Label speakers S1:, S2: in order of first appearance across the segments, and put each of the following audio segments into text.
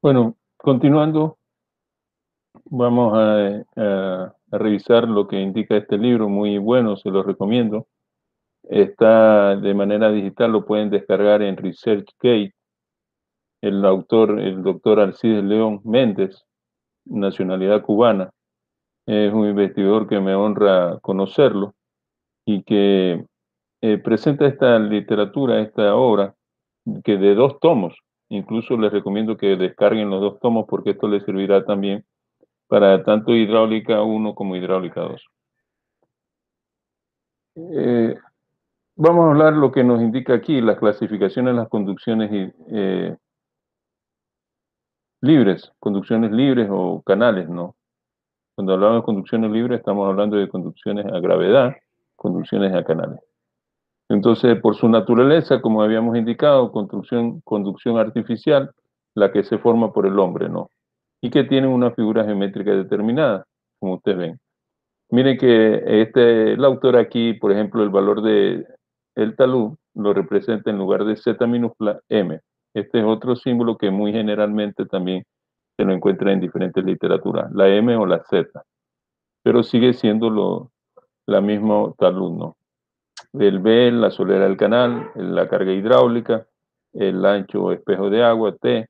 S1: Bueno, continuando, vamos a revisar lo que indica este libro, muy bueno, se lo recomiendo. Está de manera digital, lo pueden descargar en ResearchGate. El autor, el doctor Alcides León Méndez, nacionalidad cubana, es un investigador que me honra conocerlo y que presenta esta literatura, esta obra, que de 2 tomos. Incluso les recomiendo que descarguen los 2 tomos porque esto les servirá también para tanto hidráulica 1 como hidráulica 2. Eh, Vamos a hablar lo que nos indica aquí, las clasificaciones, las conducciones conducciones libres o canales, ¿no? Cuando hablamos de conducciones libres, estamos hablando de conducciones a gravedad, conducciones a canales. Entonces, por su naturaleza, como habíamos indicado, conducción artificial, la que se forma por el hombre, ¿no? Y que tiene una figura geométrica determinada, como ustedes ven. Miren que el autor aquí, por ejemplo, el valor de el talud lo representa en lugar de Z minúscula M. Este es otro símbolo que muy generalmente también se lo encuentra en diferentes literaturas, la M o la Z, pero sigue siendo la misma talud, ¿no? El B, la solera del canal, la carga hidráulica, el ancho o espejo de agua, T,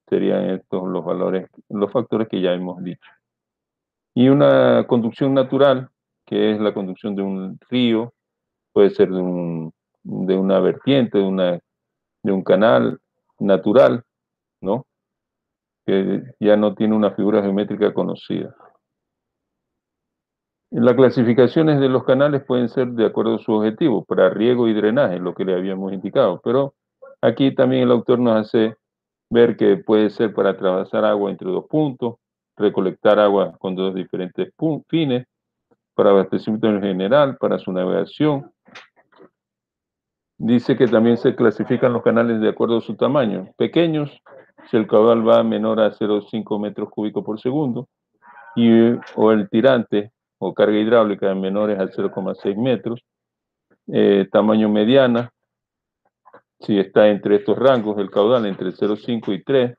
S1: serían estos los valores, los factores que ya hemos dicho. Y una conducción natural, que es la conducción de un río, puede ser de una vertiente, de un canal natural, ¿no? Que ya no tiene una figura geométrica conocida. Las clasificaciones de los canales pueden ser de acuerdo a su objetivo, para riego y drenaje, lo que le habíamos indicado, pero aquí también el autor nos hace ver que puede ser para atravesar agua entre 2 puntos, recolectar agua con 2 diferentes fines, para abastecimiento en general, para su navegación. Dice que también se clasifican los canales de acuerdo a su tamaño. Pequeños, si el caudal va menor a 0,5 metros cúbicos por segundo, o el tirante o carga hidráulica menores a 0,6 metros. Tamaño mediana, si está entre estos rangos, el caudal entre 0,5 y 3,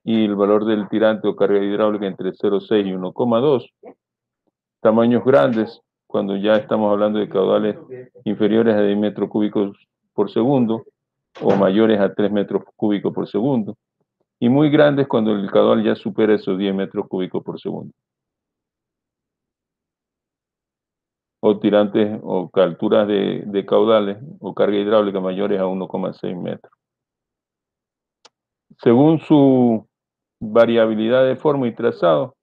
S1: y el valor del tirante o carga hidráulica entre 0,6 y 1,2. Tamaños grandes, cuando ya estamos hablando de caudales inferiores a 10 metros cúbicos por segundo o mayores a 3 metros cúbicos por segundo, y muy grandes cuando el caudal ya supera esos 10 metros cúbicos por segundo. O tirantes o alturas de caudales o carga hidráulica mayores a 1,6 metros. Según su variabilidad de forma y trazado,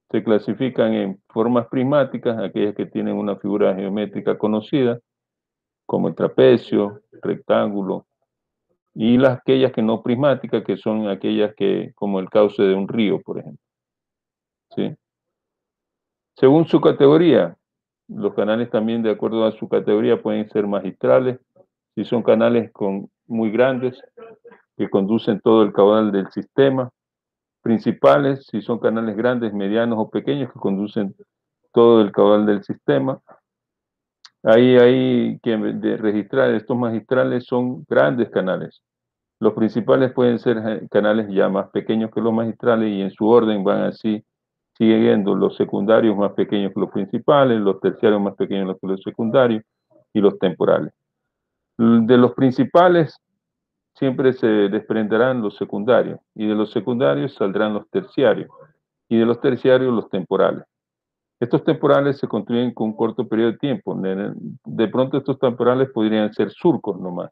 S1: se clasifican en formas prismáticas, aquellas que tienen una figura geométrica conocida, como el trapecio, rectángulo, y aquellas que no prismáticas, que son aquellas que, como el cauce de un río, por ejemplo. ¿Sí? Según su categoría, los canales también, de acuerdo a su categoría, pueden ser magistrales, si son canales muy grandes, que conducen todo el caudal del sistema; principales, si son canales grandes, medianos o pequeños, que conducen todo el caudal del sistema. Ahí hay que registrar, estos magistrales son grandes canales. Los principales pueden ser canales ya más pequeños que los magistrales, y en su orden van así, siguiendo los secundarios más pequeños que los principales, los terciarios más pequeños que los secundarios, y los temporales. De los principales siempre se desprenderán los secundarios, y de los secundarios saldrán los terciarios, y de los terciarios los temporales. Estos temporales se construyen con un corto periodo de tiempo. De pronto estos temporales podrían ser surcos nomás,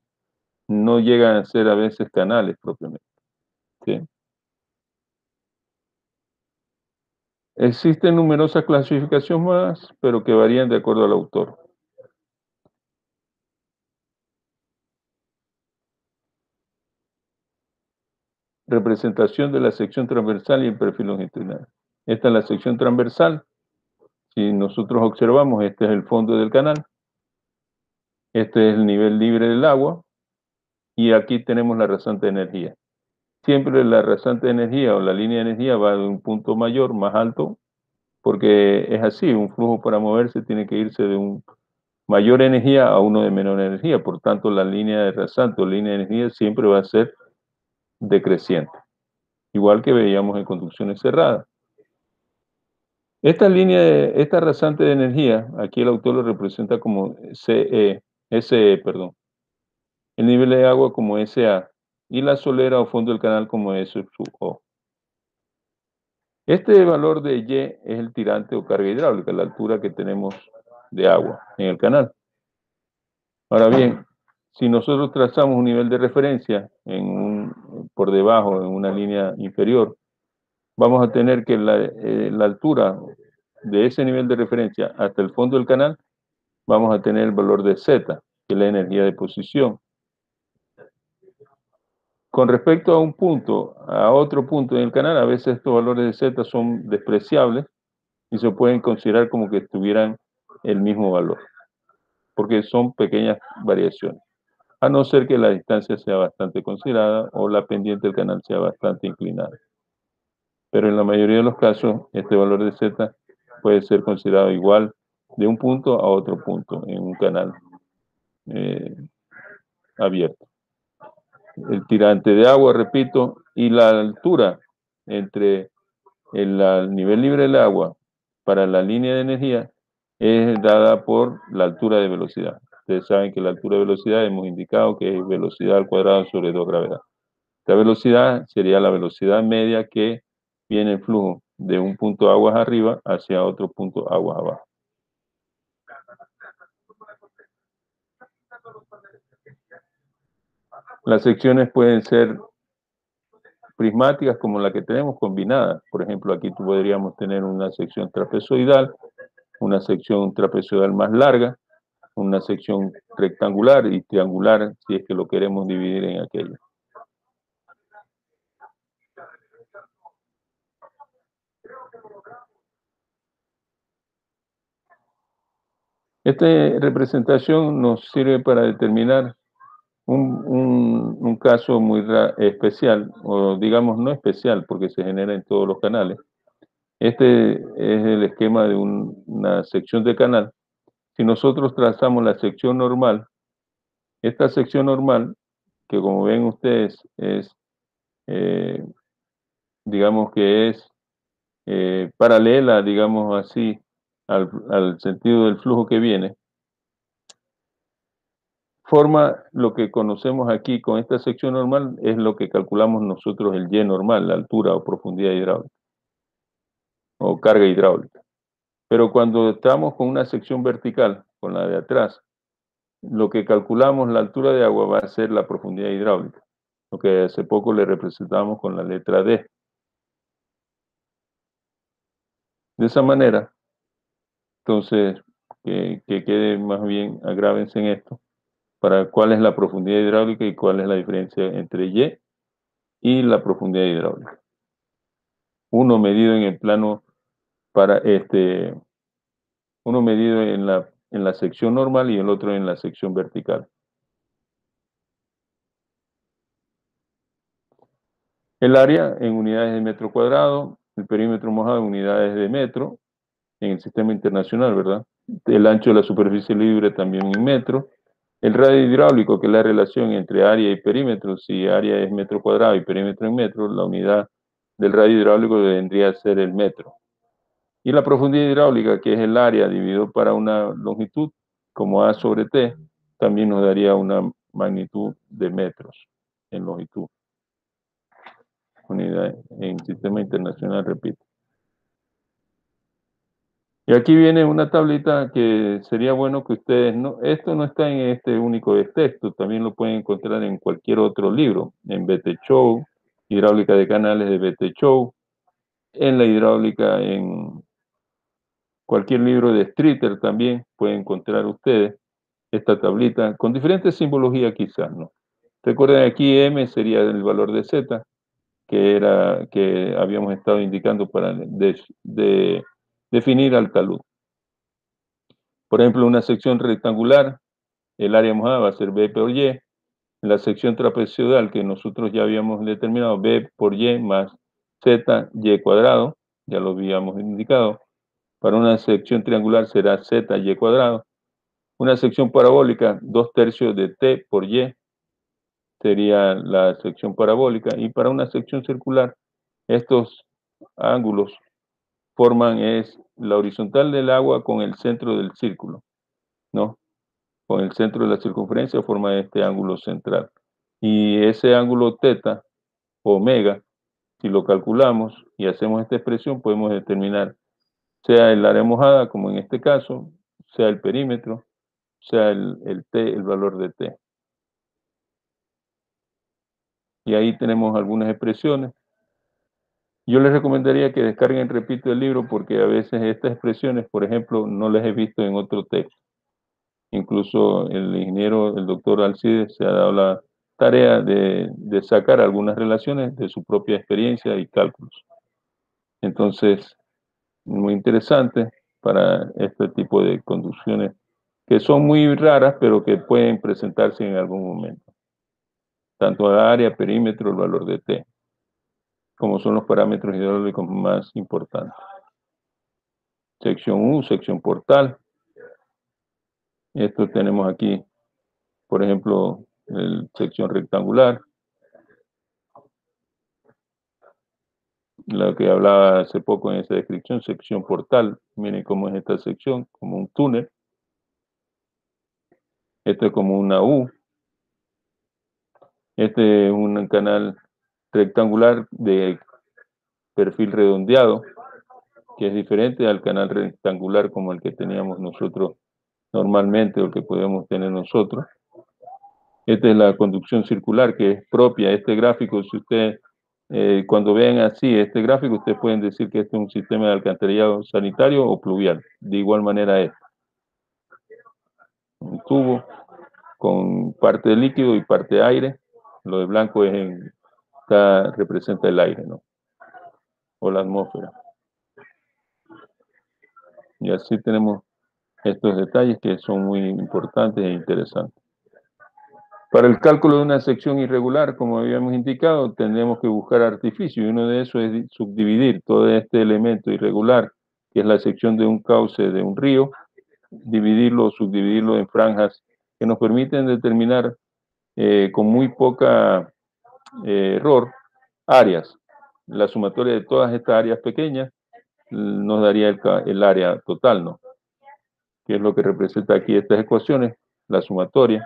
S1: no llegan a ser a veces canales propiamente, ¿sí? Existen numerosas clasificaciones más, pero que varían de acuerdo al autor. Representación de la sección transversal y el perfil longitudinal. Esta es la sección transversal. Si nosotros observamos, este es el fondo del canal, este es el nivel libre del agua, y aquí tenemos la rasante de energía. Siempre la rasante de energía o la línea de energía va de un punto mayor, más alto, porque es así, un flujo para moverse tiene que irse de un mayor energía a uno de menor energía. Por tanto, la línea de rasante o línea de energía siempre va a ser decreciente. igual que veíamos en conducciones cerradas. Esta rasante de energía, aquí el autor lo representa como SE, perdón. El nivel de agua como SA y la solera o fondo del canal como S sub O. Este valor de Y es el tirante o carga hidráulica, la altura que tenemos de agua en el canal. Ahora bien, si nosotros trazamos un nivel de referencia por debajo, en una línea inferior, vamos a tener que la altura de ese nivel de referencia hasta el fondo del canal, vamos a tener el valor de Z, que es la energía de posición. Con respecto a otro punto en el canal, a veces estos valores de Z son despreciables y se pueden considerar como que tuvieran el mismo valor, porque son pequeñas variaciones, a no ser que la distancia sea bastante considerada o la pendiente del canal sea bastante inclinada. Pero en la mayoría de los casos, este valor de Z puede ser considerado igual de un punto a otro punto en un canal abierto. El tirante de agua, repito, y la altura entre el nivel libre del agua para la línea de energía es dada por la altura de velocidad. Ustedes saben que la altura de velocidad hemos indicado que es velocidad al cuadrado sobre 2 gravedad. Esta velocidad sería la velocidad media que viene el flujo de un punto aguas arriba hacia otro punto aguas abajo. Las secciones pueden ser prismáticas como la que tenemos combinadas. Por ejemplo, aquí podríamos tener una sección trapezoidal, una sección trapezoidal más larga, una sección rectangular y triangular si es que lo queremos dividir en aquello. Esta representación nos sirve para determinar un caso muy especial, o digamos no especial porque se genera en todos los canales. Este es el esquema de una sección de canal. Si nosotros trazamos la sección normal, esta sección normal, que como ven ustedes es, eh, digamos que es paralela, digamos así, al sentido del flujo que viene, forma lo que conocemos aquí con esta sección normal, es lo que calculamos nosotros el Y normal, la altura o profundidad hidráulica, o carga hidráulica. Pero cuando estamos con una sección vertical, con la de atrás, lo que calculamos la altura de agua va a ser la profundidad hidráulica, lo que hace poco le representamos con la letra D. De esa manera, entonces, que quede más bien, agrávense en esto, para cuál es la profundidad hidráulica y cuál es la diferencia entre y la profundidad hidráulica. Uno medido en el plano uno medido en la sección normal y el otro en la sección vertical. El área en unidades de metro cuadrado, el perímetro mojado en unidades de metro, en el sistema internacional, ¿verdad? El ancho de la superficie libre también en metro. El radio hidráulico, que es la relación entre área y perímetro, si área es metro cuadrado y perímetro en metro, la unidad del radio hidráulico vendría a ser el metro. Y la profundidad hidráulica, que es el área dividido para una longitud, como A sobre T, también nos daría una magnitud de metros en longitud. Unidad en sistema internacional, repito. Y aquí viene una tablita que sería bueno que ustedes, esto no está en este único texto, también lo pueden encontrar en cualquier otro libro, en BT Show, hidráulica de canales de BT Show, en la hidráulica, en cualquier libro de Streeter también pueden encontrar ustedes esta tablita, con diferentes simbologías quizás, ¿no? Recuerden aquí M sería el valor de Z, que habíamos estado indicando para definir al talud. Por ejemplo, una sección rectangular, el área mojada va a ser B por Y. En la sección trapezoidal que nosotros ya habíamos determinado, B por Y más Z, Y cuadrado, ya lo habíamos indicado. Para una sección triangular será Z, Y cuadrado. Una sección parabólica, 2/3 de T por Y, sería la sección parabólica. Y para una sección circular, estos ángulos forman es la horizontal del agua con el centro del círculo, ¿no? Con el centro de la circunferencia forma este ángulo central. Y ese ángulo teta, omega, si lo calculamos y hacemos esta expresión, podemos determinar sea el área mojada, como en este caso, sea el perímetro, sea el T, el valor de T. Y ahí tenemos algunas expresiones. Yo les recomendaría que descarguen, repito, el libro porque a veces estas expresiones, por ejemplo, no las he visto en otro texto. Incluso el ingeniero, el doctor Alcides, se ha dado la tarea de sacar algunas relaciones de su propia experiencia y cálculos. Entonces, muy interesante para este tipo de conducciones que son muy raras, pero que pueden presentarse en algún momento. Tanto área, perímetro, el valor de T, como son los parámetros hidráulicos más importantes. Sección U, sección portal. Esto tenemos aquí, por ejemplo, sección rectangular. Lo que hablaba hace poco en esa descripción, sección portal. Miren cómo es esta sección, como un túnel. Esto es como una U. Este es un canal rectangular de perfil redondeado, que es diferente al canal rectangular como el que teníamos nosotros normalmente, o el que podemos tener nosotros. Esta es la conducción circular, que es propia. Este gráfico, si usted, cuando vean así este gráfico, ustedes pueden decir que este es un sistema de alcantarillado sanitario o pluvial. De igual manera es un tubo con parte de líquido y parte de aire. Lo de blanco representa el aire, ¿no? O la atmósfera. Y así tenemos estos detalles que son muy importantes e interesantes. Para el cálculo de una sección irregular, como habíamos indicado, tendremos que buscar artificios, y uno de esos es subdividir todo este elemento irregular, que es la sección de un cauce de un río, dividirlo, subdividirlo en franjas que nos permiten determinar con muy poca error áreas. La sumatoria de todas estas áreas pequeñas nos daría el área total, ¿no? Que es lo que representa aquí estas ecuaciones, la sumatoria,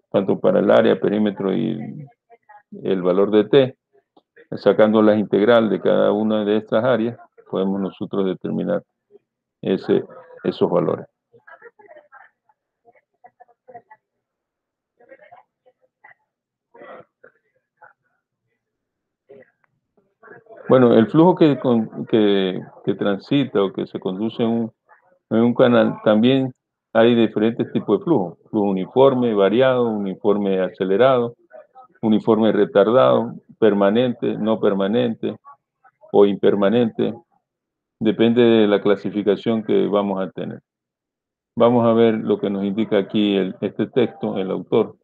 S1: tanto para el área, perímetro y el valor de T, sacando la integral de cada una de estas áreas, podemos nosotros determinar esos valores. Bueno, el flujo que transita o que se conduce en un canal, también hay diferentes tipos de flujo. Flujo uniforme, variado, uniforme acelerado, uniforme retardado, permanente, no permanente o impermanente. Depende de la clasificación que vamos a tener. Vamos a ver lo que nos indica aquí este texto, el autor.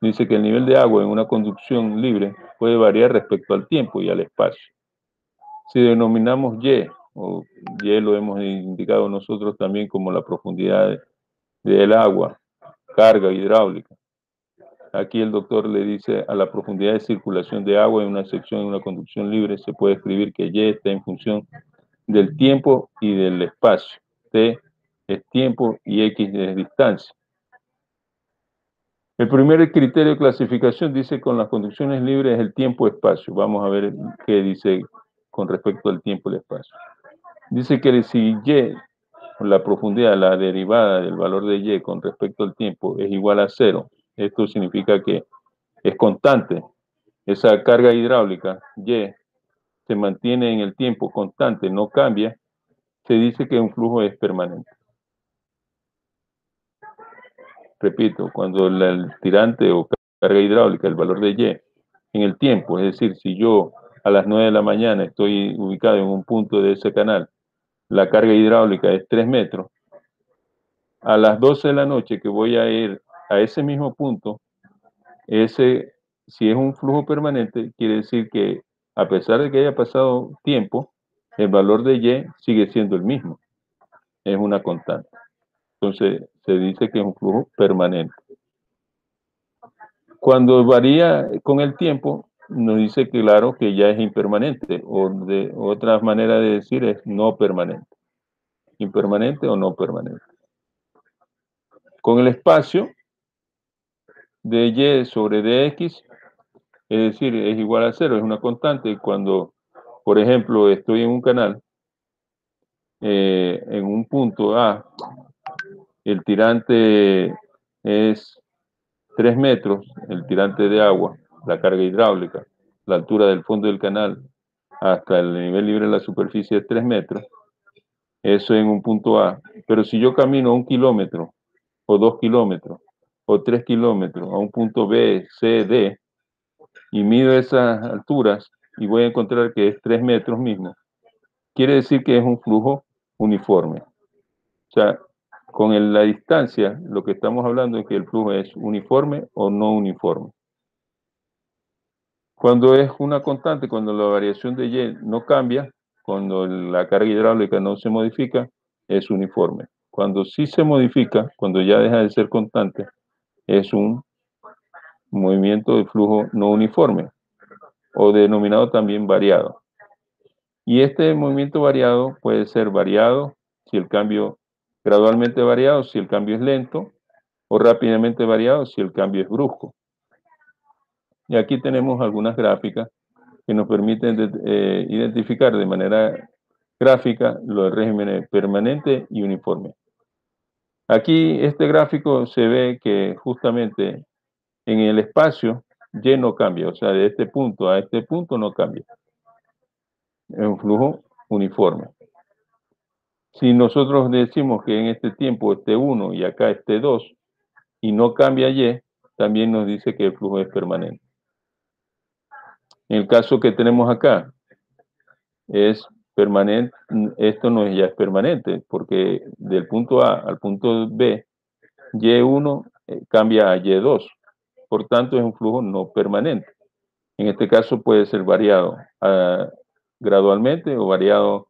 S1: Dice que el nivel de agua en una conducción libre puede variar respecto al tiempo y al espacio. Si denominamos Y, o Y lo hemos indicado nosotros también como la profundidad del agua, carga hidráulica. Aquí el doctor le dice a la profundidad de circulación de agua en una sección, en una conducción libre, se puede escribir que Y está en función del tiempo y del espacio. T es tiempo y X es distancia. El primer criterio de clasificación dice con las conducciones libres el tiempo-espacio. Vamos a ver qué dice con respecto al tiempo y el espacio. Dice que si Y, la profundidad, la derivada del valor de Y con respecto al tiempo es igual a 0, esto significa que es constante. Esa carga hidráulica, Y, se mantiene en el tiempo constante, no cambia, se dice que un flujo es permanente. Repito, cuando el tirante o carga hidráulica, el valor de Y, en el tiempo, es decir, si yo a las 9 de la mañana estoy ubicado en un punto de ese canal, la carga hidráulica es 3 metros, a las 12 de la noche que voy a ir a ese mismo punto, si es un flujo permanente, quiere decir que a pesar de que haya pasado tiempo, el valor de Y sigue siendo el mismo, es una constante. Entonces se dice que es un flujo permanente. Cuando varía con el tiempo, nos dice que, claro, que ya es impermanente, o de otra manera de decir es no permanente. Impermanente o no permanente. Con el espacio de y sobre dx, es decir, es igual a cero, es una constante. Cuando, por ejemplo, estoy en un canal, en un punto A, el tirante es 3 metros, el tirante de agua, la carga hidráulica, la altura del fondo del canal hasta el nivel libre de la superficie es 3 metros, eso en un punto A. Pero si yo camino 1 kilómetro, o 2 kilómetros, o 3 kilómetros a un punto B, C, D, y mido esas alturas y voy a encontrar que es 3 metros mismo, quiere decir que es un flujo uniforme. O sea, con la distancia, lo que estamos hablando es que el flujo es uniforme o no uniforme. Cuando es una constante, cuando la variación de Y no cambia, cuando la carga hidráulica no se modifica, es uniforme. Cuando sí se modifica, cuando ya deja de ser constante, es un movimiento de flujo no uniforme, o denominado también variado. Y este movimiento variado puede ser variado si el cambio, gradualmente variado si el cambio es lento, o rápidamente variado si el cambio es brusco. Y aquí tenemos algunas gráficas que nos permiten identificar de manera gráfica los regímenes permanente y uniforme. Aquí este gráfico se ve que justamente en el espacio Y no cambia, o sea, de este punto a este punto no cambia. Es un flujo uniforme. Si nosotros decimos que en este tiempo esté 1 y acá esté 2 y no cambia Y, también nos dice que el flujo es permanente. En el caso que tenemos acá, es permanente, esto no es ya es permanente, porque del punto A al punto B, Y1 cambia a Y2, por tanto es un flujo no permanente. En este caso puede ser variado gradualmente o variado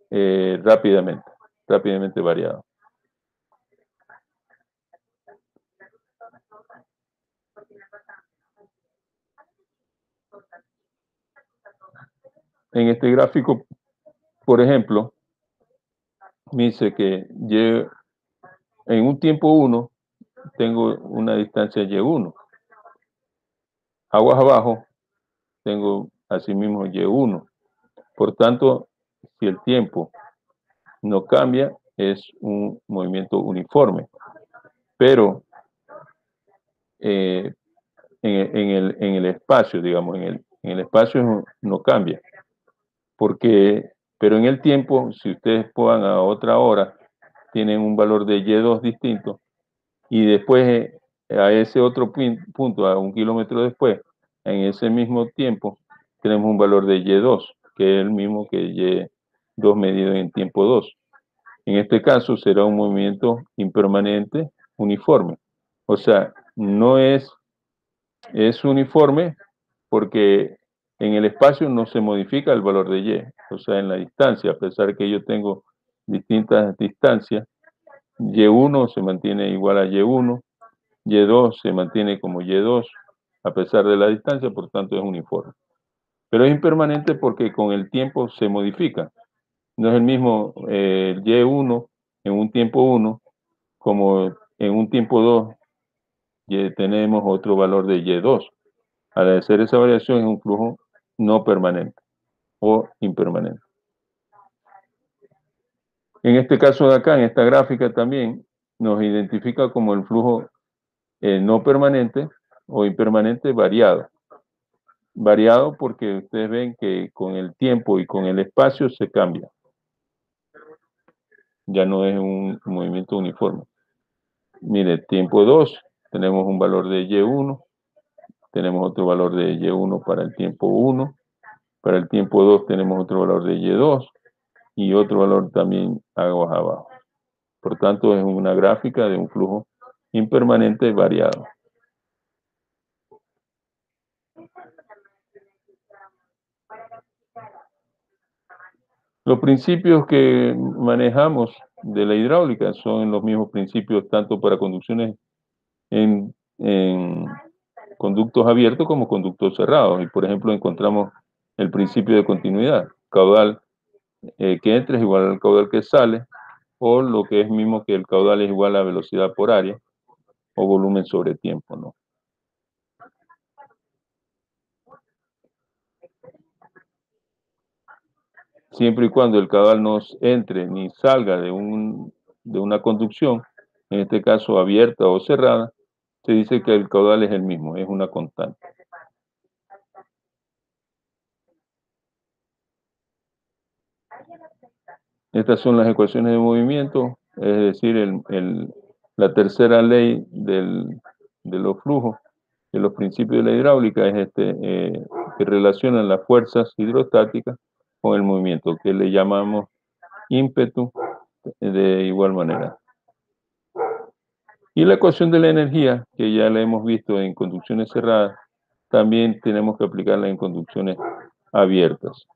S1: rápidamente variado. En este gráfico, por ejemplo, me dice que en un tiempo 1 tengo una distancia Y1. Aguas abajo tengo asimismo Y1. Por tanto, si el tiempo no cambia, es un movimiento uniforme. Pero en el espacio, digamos, en el espacio no cambia. Pero en el tiempo, si ustedes pongan a otra hora, tienen un valor de Y2 distinto, y después a ese otro punto, a 1 kilómetro después, en ese mismo tiempo, tenemos un valor de Y2, que es el mismo que Y2 medido en tiempo 2. En este caso será un movimiento impermanente uniforme. O sea, no es uniforme porque en el espacio no se modifica el valor de Y. O sea, en la distancia, a pesar que yo tengo distintas distancias, Y1 se mantiene igual a Y1, Y2 se mantiene como Y2, a pesar de la distancia, por tanto es uniforme. Pero es impermanente porque con el tiempo se modifica. No es el mismo Y1 en un tiempo 1 como en un tiempo 2 tenemos otro valor de Y2. Al hacer esa variación es un flujo no permanente o impermanente. En este caso de acá, en esta gráfica también, nos identifica como el flujo no permanente o impermanente variado. Variado porque ustedes ven que con el tiempo y con el espacio se cambia. Ya no es un movimiento uniforme. Mire, tiempo 2, tenemos un valor de Y1, tenemos otro valor de Y1 para el tiempo 1, para el tiempo 2 tenemos otro valor de Y2 y otro valor también aguas abajo. Por tanto, es una gráfica de un flujo impermanente variado. Los principios que manejamos de la hidráulica son los mismos principios tanto para conducciones en conductos abiertos como conductos cerrados. Y, por ejemplo, encontramos el principio de continuidad. Caudal que entra es igual al caudal que sale, o lo que es mismo que el caudal es igual a velocidad por área, o volumen sobre tiempo, ¿no? Siempre y cuando el caudal no entre ni salga de una conducción, en este caso abierta o cerrada, se dice que el caudal es el mismo, es una constante. Estas son las ecuaciones de movimiento, es decir, la tercera ley de los flujos, de los principios de la hidráulica, es que relacionan las fuerzas hidrostáticas con el movimiento, que le llamamos ímpetu de igual manera. Y la ecuación de la energía, que ya la hemos visto en conducciones cerradas, también tenemos que aplicarla en conducciones abiertas.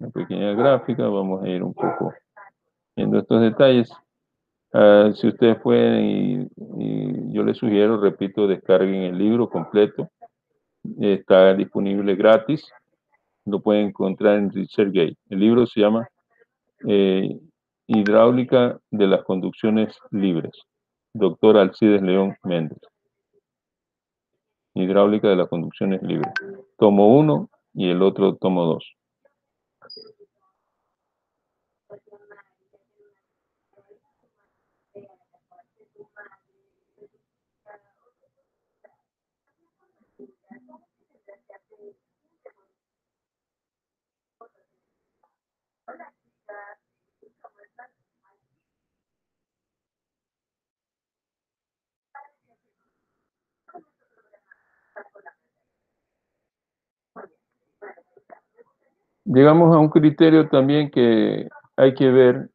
S1: Una pequeña gráfica, vamos a ir un poco viendo estos detalles. Si ustedes pueden, y yo les sugiero, repito, descarguen el libro completo. Está disponible gratis. Lo pueden encontrar en ResearchGate. El libro se llama Hidráulica de las conducciones libres. Doctor Alcides León Méndez. Hidráulica de las conducciones libres. Tomo 1 y el otro tomo 2. Llegamos a un criterio también que hay que ver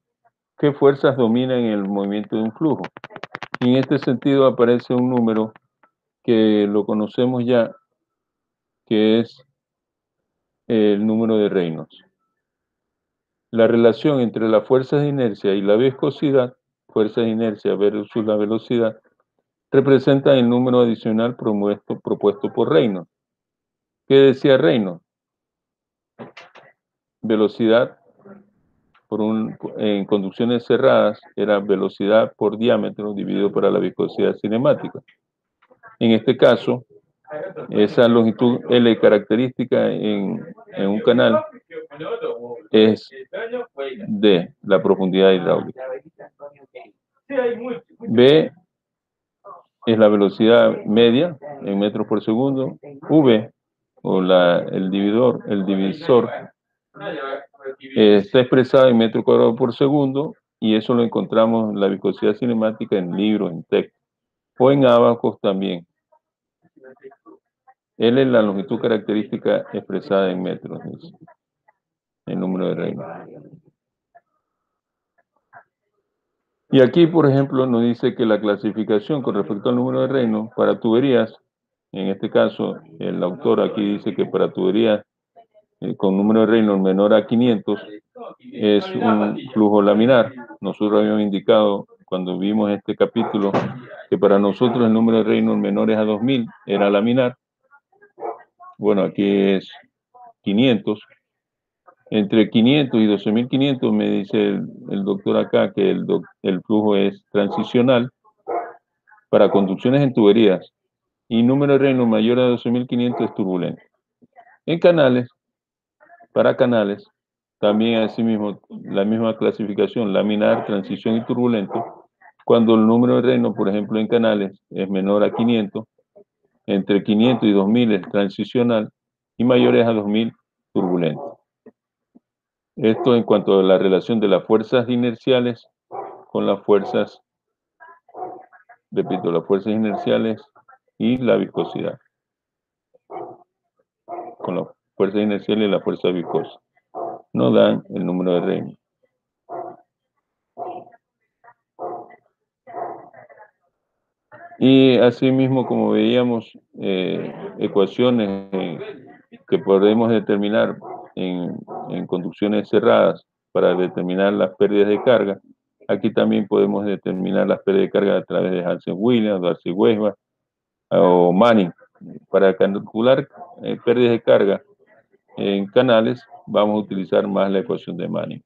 S1: qué fuerzas dominan el movimiento de un flujo. Y en este sentido aparece un número que lo conocemos ya, que es el número de Reynolds. La relación entre las fuerzas de inercia y la viscosidad, fuerzas de inercia versus la velocidad, representa el número adicional propuesto por Reynolds. ¿Qué decía Reynolds? Velocidad en conducciones cerradas era velocidad por diámetro dividido por la viscosidad cinemática. En este caso, esa longitud L característica en un canal es D, la profundidad hidráulica. B es la velocidad media en metros por segundo. V, o el divisor, está expresada en metro cuadrado por segundo, y eso lo encontramos en la viscosidad cinemática en libros, en texto, o en Abacus también. L es la longitud característica expresada en metros, el número de Reynolds. Y aquí, por ejemplo, nos dice que la clasificación con respecto al número de Reynolds para tuberías, en este caso, el autor aquí dice que para tuberías con número de Reynolds menor a 500 es un flujo laminar. Nosotros habíamos indicado cuando vimos este capítulo que para nosotros el número de Reynolds menores a 2000 era laminar. Bueno, aquí es 500. Entre 500 y 12.500 me dice el doctor acá que el flujo es transicional para conducciones en tuberías, y número de Reynolds mayor a 12.500 es turbulento. En canales, para canales, también asimismo la misma clasificación, laminar, transición y turbulento. Cuando el número de Reynolds, por ejemplo, en canales es menor a 500, entre 500 y 2000 es transicional y mayores a 2000 turbulento. Esto en cuanto a la relación de las fuerzas inerciales con las fuerzas, repito, las fuerzas inerciales y la viscosidad. Con las fuerzas inerciales y la fuerza viscosa. Nos dan el número de Reynolds. Y asimismo, como veíamos, ecuaciones que podemos determinar en conducciones cerradas para determinar las pérdidas de carga, aquí también podemos determinar las pérdidas de carga a través de Hansen-Williams, Darcy-Weisbach, o Manning. Para calcular pérdidas de carga en canales, vamos a utilizar más la ecuación de Manning.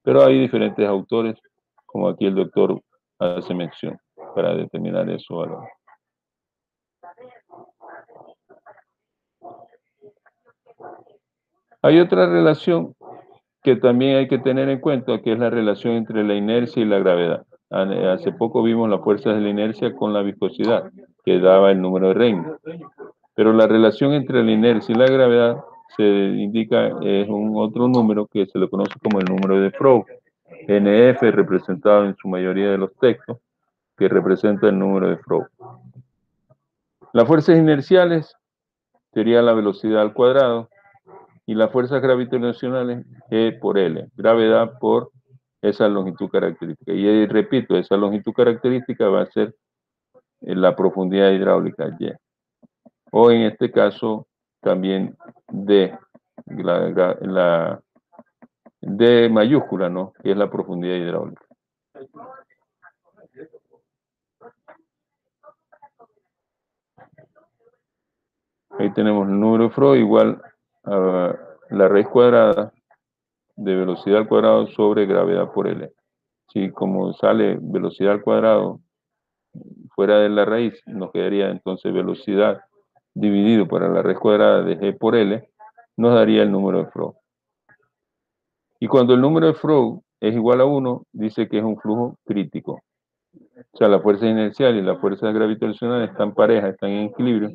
S1: Pero hay diferentes autores, como aquí el doctor hace mención, para determinar esos valores. Hay otra relación que también hay que tener en cuenta, que es la relación entre la inercia y la gravedad. Hace poco vimos las fuerzas de la inercia con la viscosidad, que daba el número de Reynolds. Pero la relación entre la inercia y la gravedad se indica, es un otro número que se le conoce como el número de Froug. NF representado en su mayoría de los textos, que representa el número de Froug. Las fuerzas inerciales sería la velocidad al cuadrado, y las fuerzas gravitacionales G por L, gravedad por esa longitud característica. Y repito, esa longitud característica va a ser la profundidad hidráulica Y. O en este caso también D, la D mayúscula, ¿no? Que es la profundidad hidráulica. Ahí tenemos el número de Froug igual a la raíz cuadrada de velocidad al cuadrado sobre gravedad por L. Si como sale velocidad al cuadrado fuera de la raíz, nos quedaría entonces velocidad dividido por la raíz cuadrada de G por L, nos daría el número de Froug. Y cuando el número de Froug es igual a 1, dice que es un flujo crítico. O sea, la fuerza inercial y la fuerza gravitacional están parejas, están en equilibrio.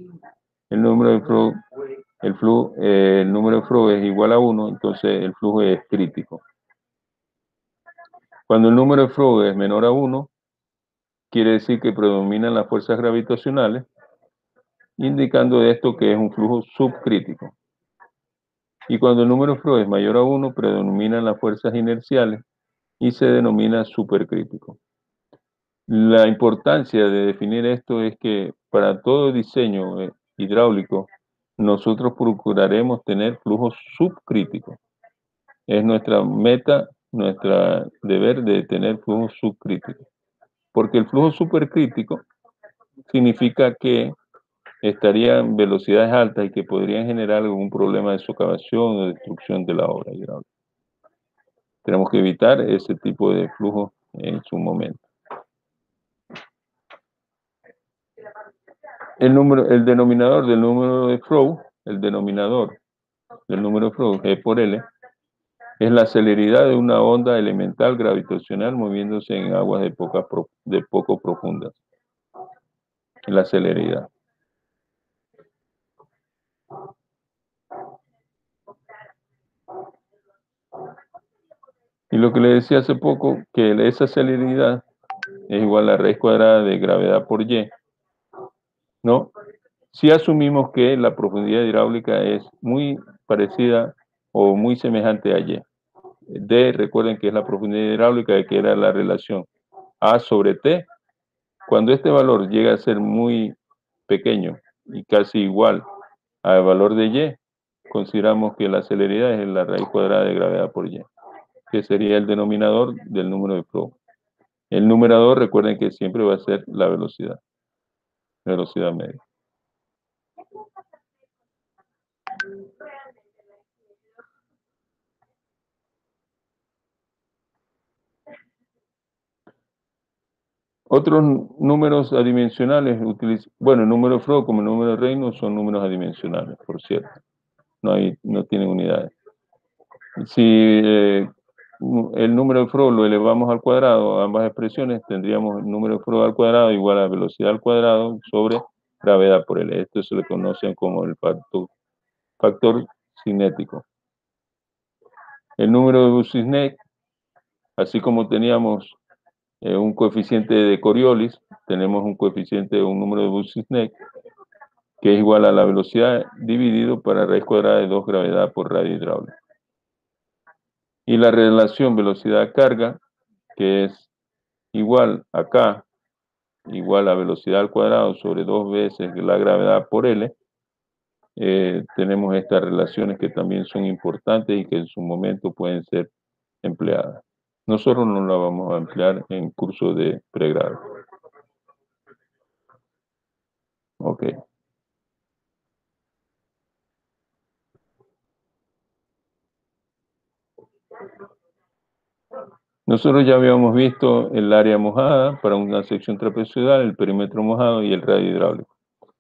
S1: El número de Froug, el número de Froug es igual a 1, entonces el flujo es crítico. Cuando el número de Froug es menor a 1, quiere decir que predominan las fuerzas gravitacionales, indicando esto que es un flujo subcrítico. Y cuando el número de Froug es mayor a 1, predominan las fuerzas inerciales y se denomina supercrítico. La importancia de definir esto es que para todo diseño hidráulico, nosotros procuraremos tener flujos subcríticos. Es nuestra meta, nuestro deber de tener flujos subcríticos. Porque el flujo supercrítico significa que estarían en velocidades altas y que podrían generar algún problema de socavación o destrucción de la obra hidráulica. Tenemos que evitar ese tipo de flujo en su momento. El denominador del número de Froug, G por L, es la celeridad de una onda elemental gravitacional moviéndose en aguas de poco profundas. La celeridad. Y lo que le decía hace poco, que esa celeridad es igual a la raíz cuadrada de gravedad por Y, ¿no? Si asumimos que la profundidad hidráulica es muy parecida o muy semejante a Y. D, recuerden que es la profundidad hidráulica, que era la relación A sobre T. Cuando este valor llega a ser muy pequeño y casi igual al valor de Y, consideramos que la celeridad es la raíz cuadrada de gravedad por Y, que sería el denominador del número de Froug. El numerador, recuerden que siempre va a ser la velocidad media. Otros números adimensionales, bueno, el número de Froug como el número de Reynolds son números adimensionales, por cierto. No tienen unidades. Si el número de Froug lo elevamos al cuadrado, ambas expresiones, tendríamos el número de Froug al cuadrado igual a velocidad al cuadrado sobre gravedad por L. Esto se le conoce como el factor cinético. El número de Boussinesq, así como teníamos un coeficiente de Coriolis, tenemos un número de Boussinesq, que es igual a la velocidad dividido para raíz cuadrada de 2 gravedad por radio hidráulica. Y la relación velocidad-carga, que es igual acá, igual a velocidad al cuadrado sobre 2 veces la gravedad por L, tenemos estas relaciones que también son importantes y que en su momento pueden ser empleadas. Nosotros no la vamos a emplear en curso de pregrado. Nosotros ya habíamos visto el área mojada para una sección trapezoidal, el perímetro mojado y el radio hidráulico,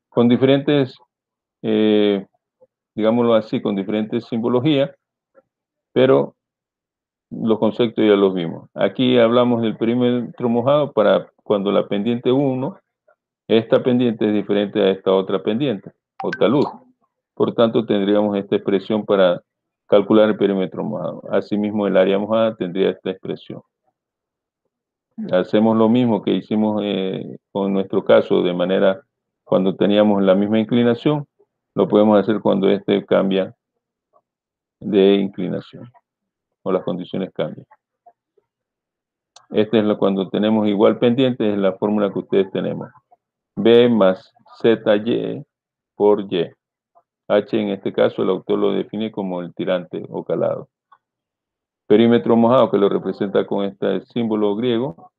S1: con diferentes, eh, digámoslo así, con diferentes simbologías, pero los conceptos ya los vimos. Aquí hablamos del perímetro mojado para cuando la pendiente 1, esta pendiente es diferente a esta otra pendiente, o talud. Por tanto, tendríamos esta expresión para calcular el perímetro mojado. Asimismo, el área mojada tendría esta expresión. Hacemos lo mismo que hicimos con nuestro caso, de manera cuando teníamos la misma inclinación, lo podemos hacer cuando este cambia de inclinación o las condiciones cambian. Esta es cuando tenemos igual pendiente, es la fórmula que ustedes tenemos. B más ZY por Y. H en este caso el autor lo define como el tirante o calado. Perímetro mojado, que lo representa con este símbolo griego,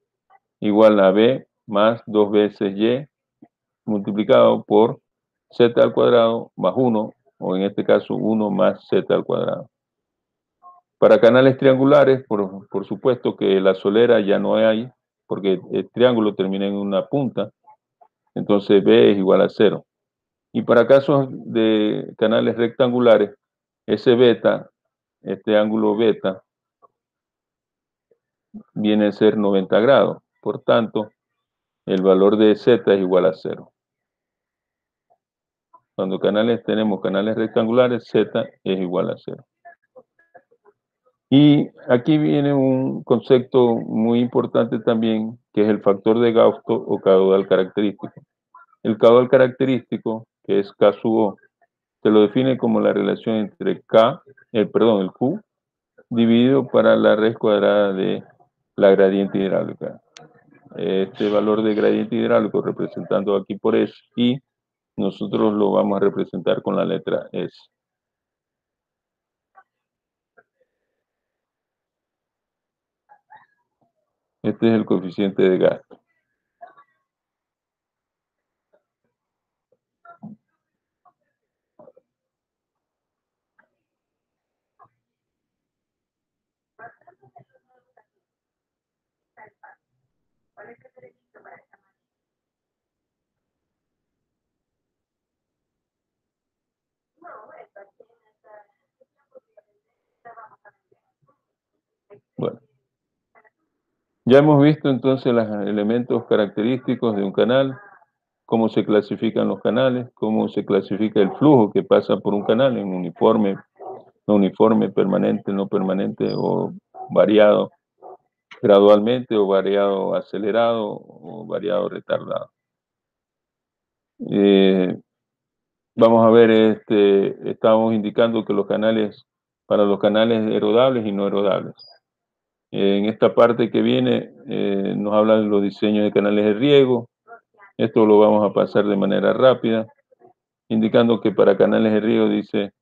S1: igual a B más 2 veces Y multiplicado por Z al cuadrado más 1, o en este caso 1 más Z al cuadrado. Para canales triangulares, por supuesto que la solera ya no hay, porque el triángulo termina en una punta, entonces B es igual a 0. Y para casos de canales rectangulares, ese beta, este ángulo beta, viene a ser 90 grados. Por tanto, el valor de Z es igual a 0. Cuando tenemos canales rectangulares, Z es igual a 0. Y aquí viene un concepto muy importante también, que es el factor de Gauss o caudal característico. El caudal característico, que es K sub O, se lo define como la relación entre el Q, dividido para la raíz cuadrada de la gradiente hidráulica. Este valor de gradiente hidráulico representando aquí por S, y nosotros lo vamos a representar con la letra S. Este es el coeficiente de gasto. Bueno, ya hemos visto entonces los elementos característicos de un canal, cómo se clasifican los canales, cómo se clasifica el flujo que pasa por un canal en uniforme, no uniforme, permanente, no permanente, o variado gradualmente, o variado acelerado, o variado retardado. Vamos a ver, estamos indicando que para los canales erodables y no erodables. En esta parte que viene nos habla de los diseños de canales de riego. Esto lo vamos a pasar de manera rápida, indicando que para canales de riego dice,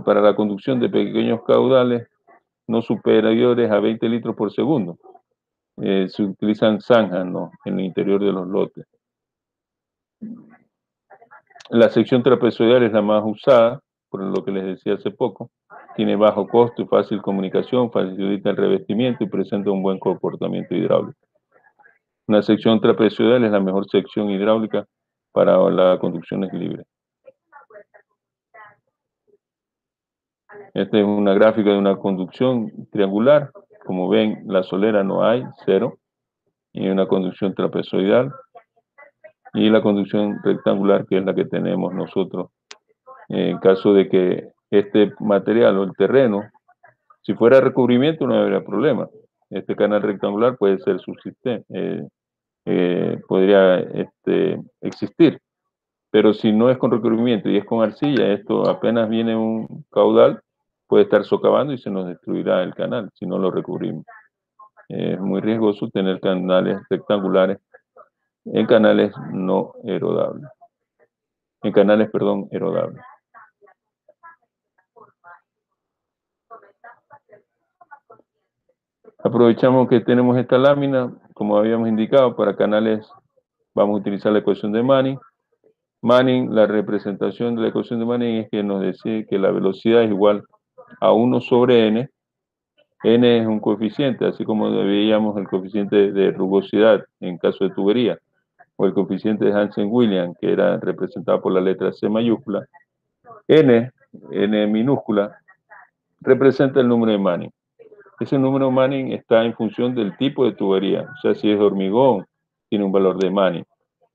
S1: para la conducción de pequeños caudales no superiores a 20 litros por segundo, se utilizan zanjas, ¿no?, en el interior de los lotes. La sección trapezoidal es la más usada, por lo que les decía hace poco. Tiene bajo costo y fácil comunicación, facilita el revestimiento y presenta un buen comportamiento hidráulico. Una sección trapezoidal es la mejor sección hidráulica para las conducciones libres. Esta es una gráfica de una conducción triangular. Como ven, la solera no hay, 0. Y una conducción trapezoidal. Y la conducción rectangular, que es la que tenemos nosotros. En caso de que este material o el terreno, si fuera recubrimiento no habría problema. Este canal rectangular puede ser subsistente, podría existir. Pero si no es con recubrimiento y es con arcilla, esto apenas viene un caudal, puede estar socavando y se nos destruirá el canal si no lo recubrimos. Es muy riesgoso tener canales rectangulares en canales no erodables. En canales, perdón, erodables. Aprovechamos que tenemos esta lámina, como habíamos indicado, para canales vamos a utilizar la ecuación de Manning. Manning, la representación de la ecuación de Manning es que nos dice que la velocidad es igual a 1 sobre n, N es un coeficiente, así como veíamos el coeficiente de rugosidad en caso de tubería, o el coeficiente de Hansen-Williams, que era representado por la letra C mayúscula. N minúscula, representa el número de Manning. Ese número de Manning está en función del tipo de tubería. O sea, si es de hormigón, tiene un valor de Manning.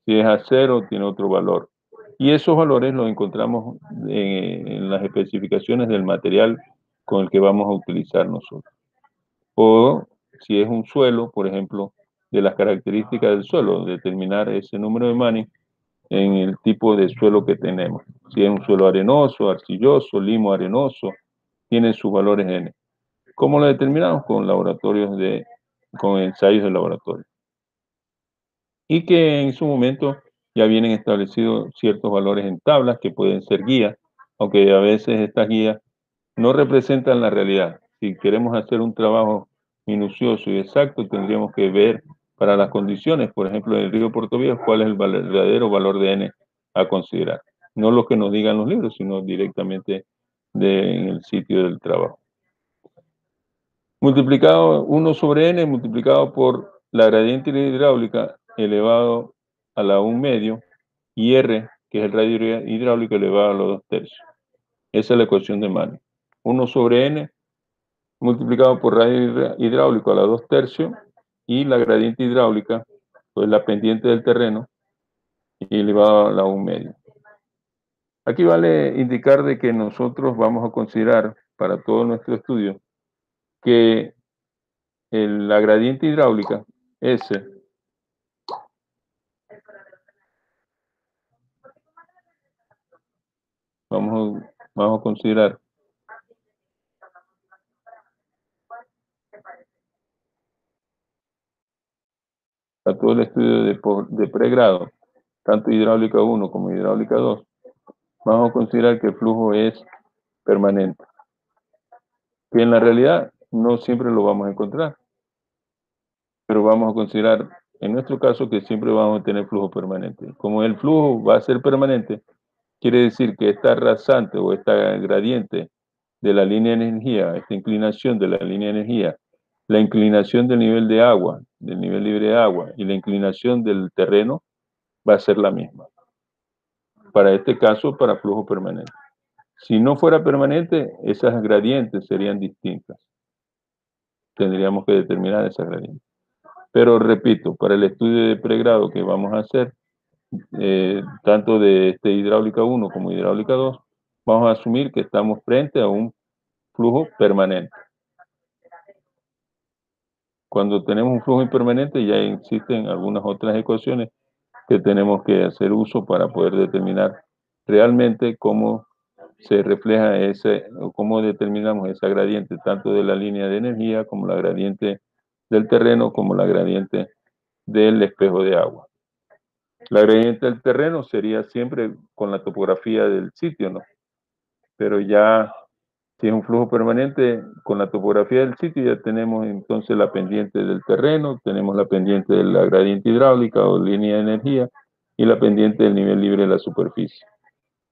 S1: Si es acero, tiene otro valor. Y esos valores los encontramos en las especificaciones del material con el que vamos a utilizar nosotros. O si es un suelo, por ejemplo, de las características del suelo, determinar ese número de Manning en el tipo de suelo que tenemos. Si es un suelo arenoso, arcilloso, limo arenoso, tiene sus valores N. ¿Cómo lo determinamos? Con ensayos de laboratorio. Y que en su momento ya vienen establecidos ciertos valores en tablas que pueden ser guías, aunque a veces estas guías no representan la realidad. Si queremos hacer un trabajo minucioso y exacto, tendríamos que ver para las condiciones, por ejemplo, en el río Puerto Viejo, cuál es el verdadero valor de N a considerar. No lo que nos digan los libros, sino directamente en el sitio del trabajo. Multiplicado 1 sobre N, multiplicado por la gradiente hidráulica elevado a la 1 medio, y R, que es el radio hidráulico, elevado a los 2 tercios. Esa es la ecuación de Manning. 1 sobre N multiplicado por radio hidráulico a la 2 tercios, y la gradiente hidráulica, pues la pendiente del terreno, y elevado a la 1 medio. Aquí vale indicar de que nosotros vamos a considerar para todo nuestro estudio que la gradiente hidráulica, S, vamos a considerar a todo el estudio de pregrado, tanto hidráulica 1 como hidráulica 2, vamos a considerar que el flujo es permanente, que en la realidad no siempre lo vamos a encontrar, pero vamos a considerar en nuestro caso que siempre vamos a tener flujo permanente. Como el flujo va a ser permanente, quiere decir que esta rasante o esta gradiente de la línea de energía, esta inclinación de la línea de energía, la inclinación del nivel de agua, del nivel libre de agua, y la inclinación del terreno va a ser la misma. Para este caso, para flujo permanente. Si no fuera permanente, esas gradientes serían distintas. Tendríamos que determinar esas gradientes. Pero repito, para el estudio de pregrado que vamos a hacer, tanto de hidráulica 1 como hidráulica 2, vamos a asumir que estamos frente a un flujo permanente. Cuando tenemos un flujo impermanente, ya existen algunas otras ecuaciones que tenemos que hacer uso para poder determinar realmente cómo se refleja o cómo determinamos esa gradiente, tanto de la línea de energía como la gradiente del terreno, como la gradiente del espejo de agua. La gradiente del terreno sería siempre con la topografía del sitio, ¿no? Pero ya si es un flujo permanente, con la topografía del sitio ya tenemos entonces la pendiente del terreno, tenemos la pendiente de la gradiente hidráulica o línea de energía y la pendiente del nivel libre de la superficie.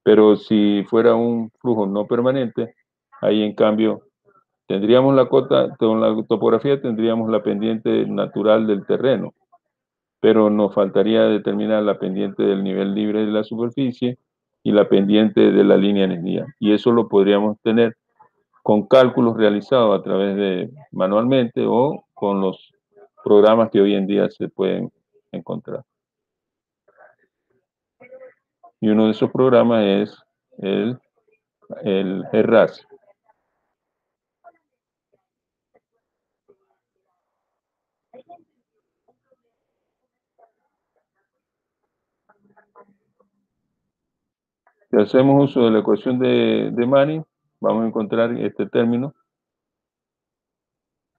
S1: Pero si fuera un flujo no permanente, ahí en cambio tendríamos con la topografía tendríamos la pendiente natural del terreno, pero nos faltaría determinar la pendiente del nivel libre de la superficie y la pendiente de la línea de energía. Y eso lo podríamos tener con cálculos realizados a través de manualmente o con los programas que hoy en día se pueden encontrar. Y uno de esos programas es el GRAS. Si hacemos uso de la ecuación de Manning, vamos a encontrar este término,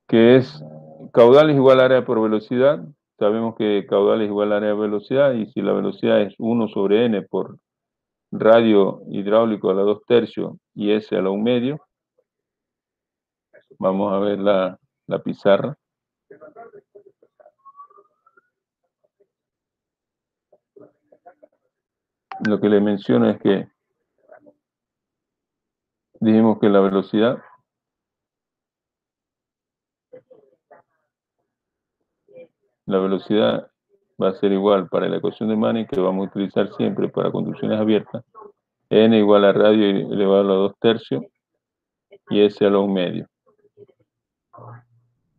S1: que es caudal es igual a área por velocidad. Sabemos que caudal es igual a área de velocidad, y si la velocidad es 1 sobre n por radio hidráulico a la 2 tercios y s a la 1 medio, vamos a ver la pizarra. Lo que le menciono es que dijimos que la velocidad la velocidad va a ser igual para la ecuación de Manning que vamos a utilizar siempre para conducciones abiertas. N igual a radio elevado a la 2 tercios y S a la 1 medio.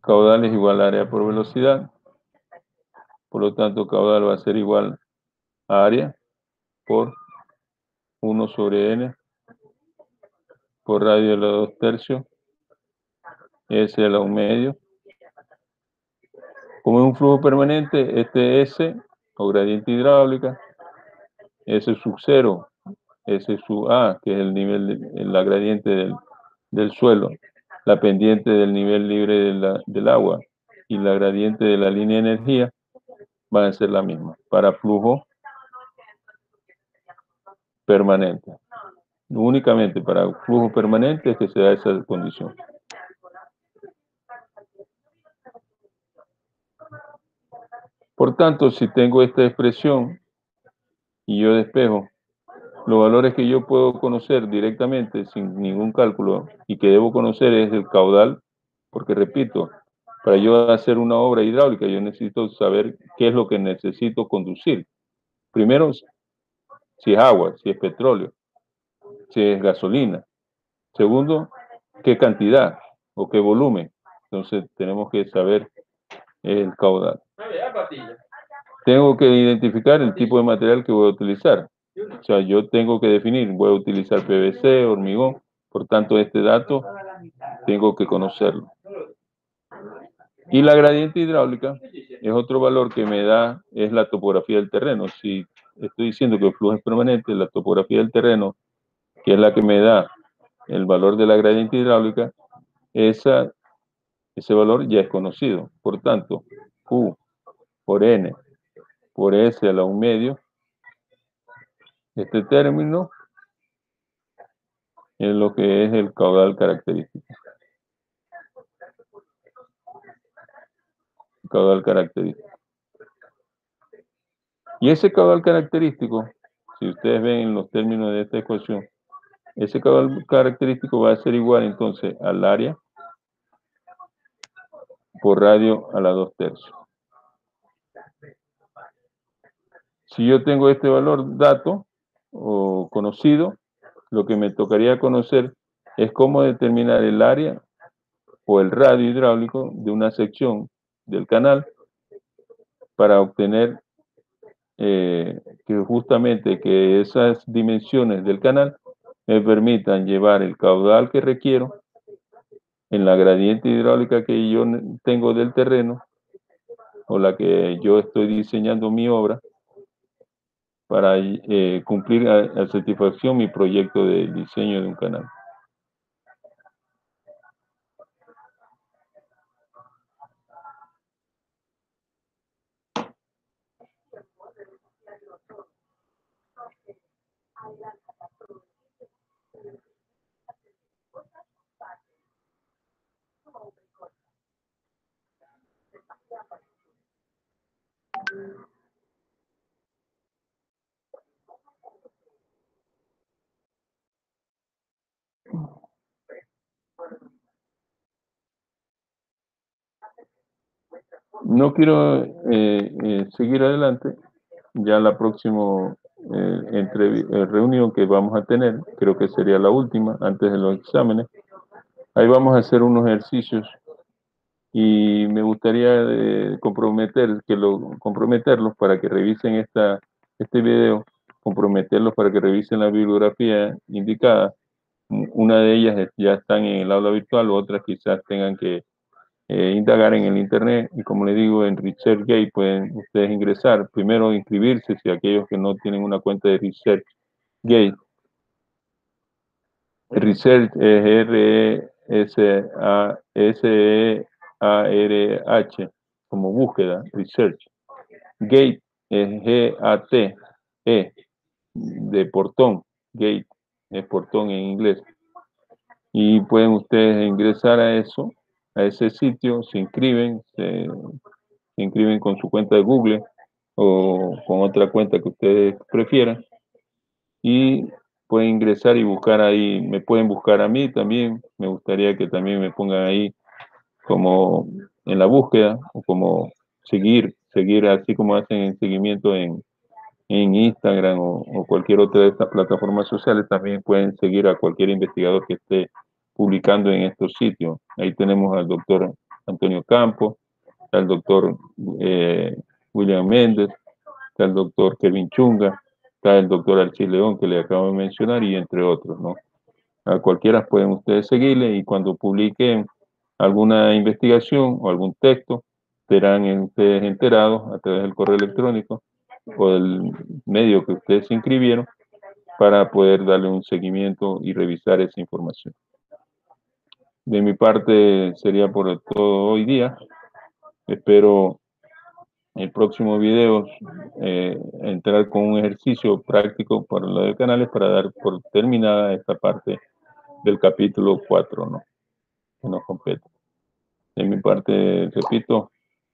S1: Caudal es igual a área por velocidad. Por lo tanto, caudal va a ser igual a área por 1 sobre N por radio a la 2 tercios, S a la 1 medio. Como es un flujo permanente, este S, o gradiente hidráulica, S sub 0, S sub A, que es el nivel, la gradiente del suelo, la pendiente del nivel libre del agua y la gradiente de la línea de energía, van a ser la misma para flujo permanente. Únicamente para flujo permanente es que se da esa condición. Por tanto, si tengo esta expresión y yo despejo los valores que yo puedo conocer directamente sin ningún cálculo y que debo conocer es el caudal, porque repito, para yo hacer una obra hidráulica yo necesito saber qué es lo que necesito conducir. Primero, si es agua, si es petróleo, si es gasolina. Segundo, qué cantidad o qué volumen. Entonces tenemos que saber el caudal. Tengo que identificar el tipo de material que voy a utilizar. O sea, yo tengo que definir, voy a utilizar PVC, hormigón, por tanto este dato tengo que conocerlo. Y la gradiente hidráulica es otro valor que me da, es la topografía del terreno. Si estoy diciendo que el flujo es permanente, la topografía del terreno, que es la que me da el valor de la gradiente hidráulica, ese valor ya es conocido. Por tanto, Q por N por S a la 1 medio, este término es lo que es el caudal característico. Caudal característico. Y ese caudal característico, si ustedes ven en los términos de esta ecuación, ese caudal característico va a ser igual entonces al área por radio a la 2 tercios. Si yo tengo este valor dato o conocido, lo que me tocaría conocer es cómo determinar el área o el radio hidráulico de una sección del canal para obtener que justamente que esas dimensiones del canal me permitan llevar el caudal que requiero en la gradiente hidráulica que yo tengo del terreno o la que yo estoy diseñando mi obra para cumplir a satisfacción mi proyecto de diseño de un canal. No quiero seguir adelante. Ya la próxima reunión que vamos a tener, creo que sería la última antes de los exámenes, ahí vamos a hacer unos ejercicios y me gustaría comprometerlos para que revisen este video, comprometerlos para que revisen la bibliografía indicada. Una de ellas ya están en el aula virtual, otras quizás tengan que indagar en el internet y como les digo en ResearchGate pueden ustedes ingresar, primero inscribirse si aquellos que no tienen una cuenta de ResearchGate. Research es R-E-S-E-A-R-H como búsqueda, Research. Gate es G-A-T-E de portón, Gate es portón en inglés. Y pueden ustedes ingresar a ese sitio, se inscriben con su cuenta de Google o con otra cuenta que ustedes prefieran y pueden ingresar y buscar ahí, me pueden buscar a mí también, me gustaría que también me pongan ahí como en la búsqueda o como seguir seguir así como hacen el seguimiento en Instagram o cualquier otra de estas plataformas sociales, también pueden seguir a cualquier investigador que esté publicando en estos sitios. Ahí tenemos al doctor Antonio Campos, al doctor William Méndez, está el doctor Kevin Chunga, está el doctor Archie León, que le acabo de mencionar, y entre otros, ¿no? A cualquiera pueden ustedes seguirle y cuando publiquen alguna investigación o algún texto, serán ustedes enterados a través del correo electrónico o del medio que ustedes se inscribieron para poder darle un seguimiento y revisar esa información. De mi parte sería por todo hoy día. Espero en el próximo video entrar con un ejercicio práctico para los de canales para dar por terminada esta parte del capítulo 4, ¿no? Que nos compete. De mi parte, repito,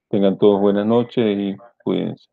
S1: tengan todos buenas noches y cuídense.